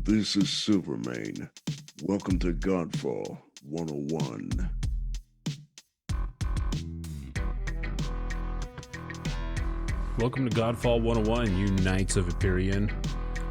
This is Silvermane. Welcome to Godfall 101. Welcome to Godfall 101, you Knights of Empyrean.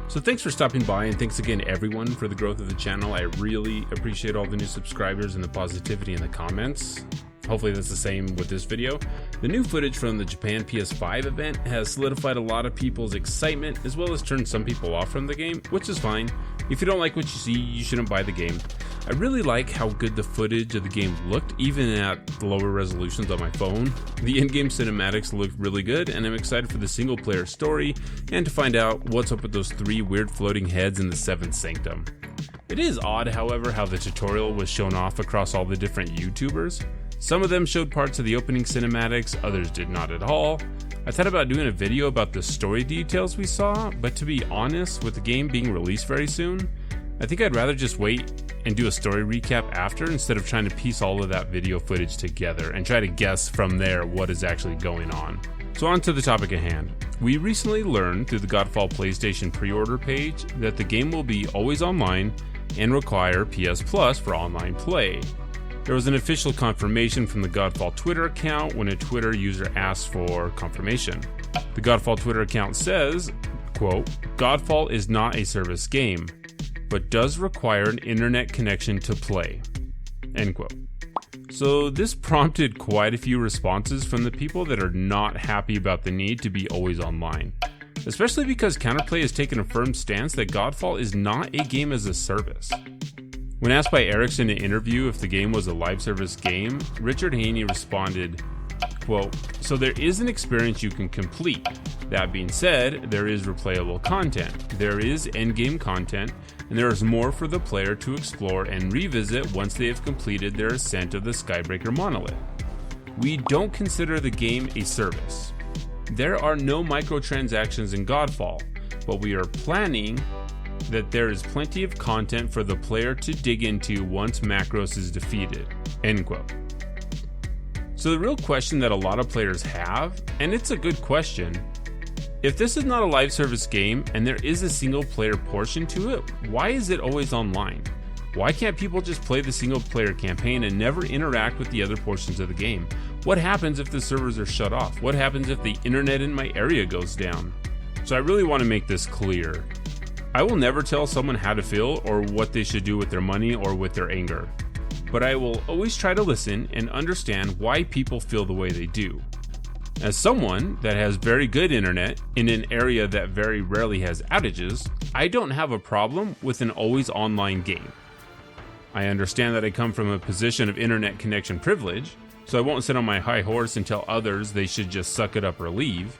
So thanks for stopping by, and thanks again everyone for the growth of the channel. I really appreciate all the new subscribers and the positivity in the comments. Hopefully that's the same with this video. The new footage from the Japan PS5 event has solidified a lot of people's excitement, as well as turned some people off from the game, which is fine. If you don't like what you see, you shouldn't buy the game. I really like how good the footage of the game looked, even at lower resolutions on my phone. The in-game cinematics looked really good, and I'm excited for the single-player story, and to find out what's up with those 3 weird floating heads in the 7th Sanctum. It is odd, however, how the tutorial was shown off across all the different YouTubers. Some of them showed parts of the opening cinematics, others did not at all. I thought about doing a video about the story details we saw, but to be honest, with the game being released very soon, I think I'd rather just wait and do a story recap after, instead of trying to piece all of that video footage together and try to guess from there what is actually going on. So on to the topic at hand. We recently learned through the Godfall PlayStation pre-order page that the game will be always online and require PS Plus for online play. There was an official confirmation from the Godfall Twitter account when a Twitter user asked for confirmation. The Godfall Twitter account says, quote, "Godfall is not a service game, but does require an internet connection to play," end quote. So this prompted quite a few responses from the people that are not happy about the need to be always online, especially because Counterplay has taken a firm stance that Godfall is not a game as a service. When asked by Ericsson in an interview if the game was a live service game, Richard Haney responded, quote, "So there is an experience you can complete. That being said, there is replayable content, there is endgame content, and there is more for the player to explore and revisit once they have completed their ascent of the Skybreaker monolith. We don't consider the game a service. There are no microtransactions in Godfall, but we are planning that there is plenty of content for the player to dig into once Macros is defeated," end quote. So the real question that a lot of players have, and it's a good question, if this is not a live service game and there is a single player portion to it, why is it always online? Why can't people just play the single player campaign and never interact with the other portions of the game? What happens if the servers are shut off? What happens if the internet in my area goes down? So I really want to make this clear. I will never tell someone how to feel or what they should do with their money or with their anger, but I will always try to listen and understand why people feel the way they do. As someone that has very good internet in an area that very rarely has outages, I don't have a problem with an always online game. I understand that I come from a position of internet connection privilege, so I won't sit on my high horse and tell others they should just suck it up or leave.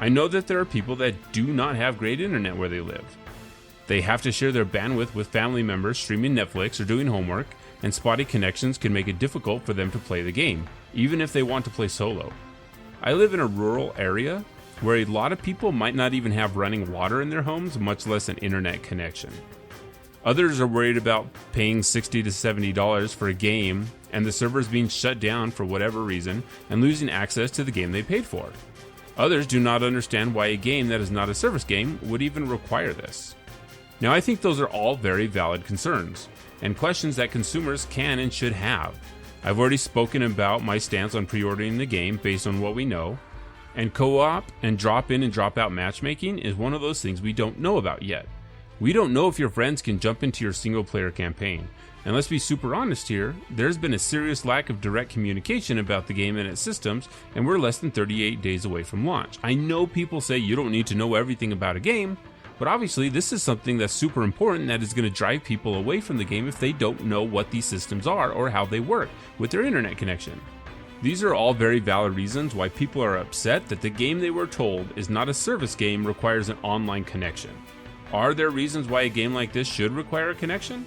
I know that there are people that do not have great internet where they live. They have to share their bandwidth with family members streaming Netflix or doing homework, and spotty connections can make it difficult for them to play the game, even if they want to play solo. I live in a rural area where a lot of people might not even have running water in their homes, much less an internet connection. Others are worried about paying $60 to $70 for a game and the servers being shut down for whatever reason and losing access to the game they paid for. Others do not understand why a game that is not a service game would even require this. Now, I think those are all very valid concerns and questions that consumers can and should have. I've already spoken about my stance on pre-ordering the game based on what we know, and co-op and drop-in and drop-out matchmaking is one of those things we don't know about yet. We don't know if your friends can jump into your single-player campaign, and let's be super honest here, there's been a serious lack of direct communication about the game and its systems, and we're less than 38 days away from launch. I know people say you don't need to know everything about a game, but obviously this is something that's super important that is going to drive people away from the game if they don't know what these systems are or how they work with their internet connection. These are all very valid reasons why people are upset that the game they were told is not a service game requires an online connection. Are there reasons why a game like this should require a connection?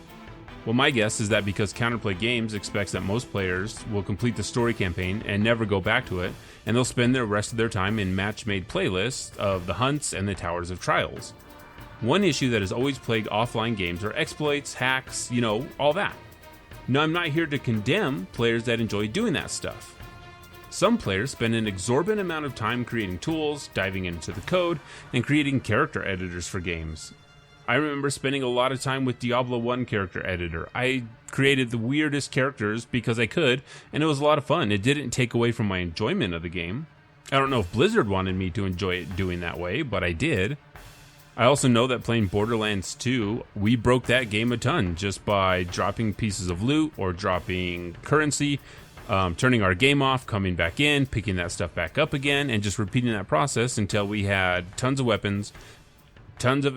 Well, my guess is that because Counterplay Games expects that most players will complete the story campaign and never go back to it, and they'll spend the rest of their time in match-made playlists of the hunts and the Towers of Trials. One issue that has always plagued offline games are exploits, hacks, all that. Now, I'm not here to condemn players that enjoy doing that stuff. Some players spend an exorbitant amount of time creating tools, diving into the code, and creating character editors for games. I remember spending a lot of time with Diablo 1 character editor. I created the weirdest characters because I could, and it was a lot of fun. It didn't take away from my enjoyment of the game. I don't know if Blizzard wanted me to enjoy it doing that way, but I did. I also know that playing Borderlands 2, we broke that game a ton just by dropping pieces of loot or dropping currency, turning our game off, coming back in, picking that stuff back up again, and just repeating that process until we had tons of weapons, tons of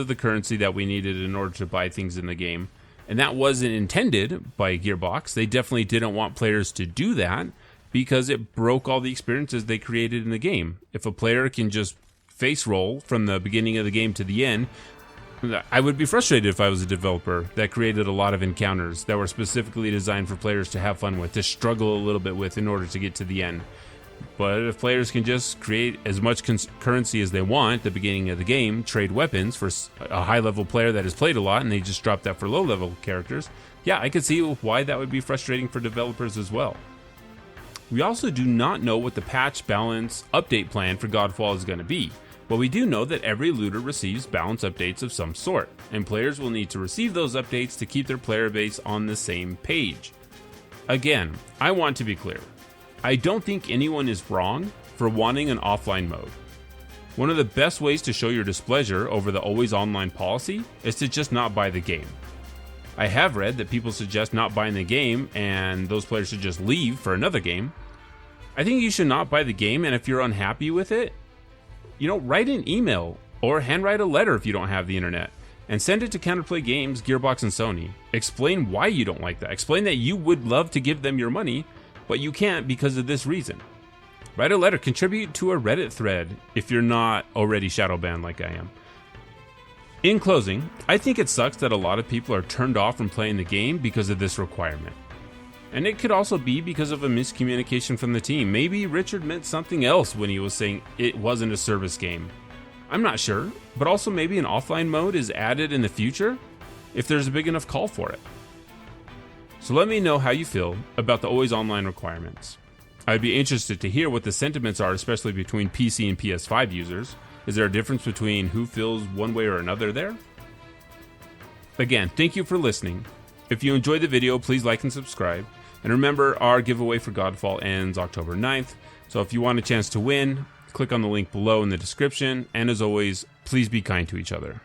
the currency that we needed in order to buy things in the game. And that wasn't intended by Gearbox. They definitely didn't want players to do that because it broke all the experiences they created in the game. If a player can just face roll from the beginning of the game to the end, I would be frustrated if I was a developer that created a lot of encounters that were specifically designed for players to have fun with, to struggle a little bit with in order to get to the end. But if players can just create as much currency as they want at the beginning of the game, trade weapons for a high-level player that has played a lot, and they just drop that for low-level characters, yeah, I could see why that would be frustrating for developers as well. We also do not know what the patch balance update plan for Godfall is going to be, but we do know that every looter receives balance updates of some sort, and players will need to receive those updates to keep their player base on the same page. Again, I want to be clear. I don't think anyone is wrong for wanting an offline mode. One of the best ways to show your displeasure over the always online policy is to just not buy the game. I have read that people suggest not buying the game and those players should just leave for another game. I think you should not buy the game, and if you're unhappy with it, write an email or handwrite a letter if you don't have the internet and send it to Counterplay Games, Gearbox, and Sony. Explain why you don't like that. Explain that you would love to give them your money, but you can't because of this reason. Write a letter, contribute to a Reddit thread if you're not already shadow banned like I am. In closing, I think it sucks that a lot of people are turned off from playing the game because of this requirement. And it could also be because of a miscommunication from the team. Maybe Richard meant something else when he was saying it wasn't a service game. I'm not sure, but also maybe an offline mode is added in the future if there's a big enough call for it. So let me know how you feel about the always online requirements. I'd be interested to hear what the sentiments are, especially between PC and PS5 users. Is there a difference between who feels one way or another there? Again, thank you for listening. If you enjoyed the video, please like and subscribe. And remember, our giveaway for Godfall ends October 9th. So if you want a chance to win, click on the link below in the description. And as always, please be kind to each other.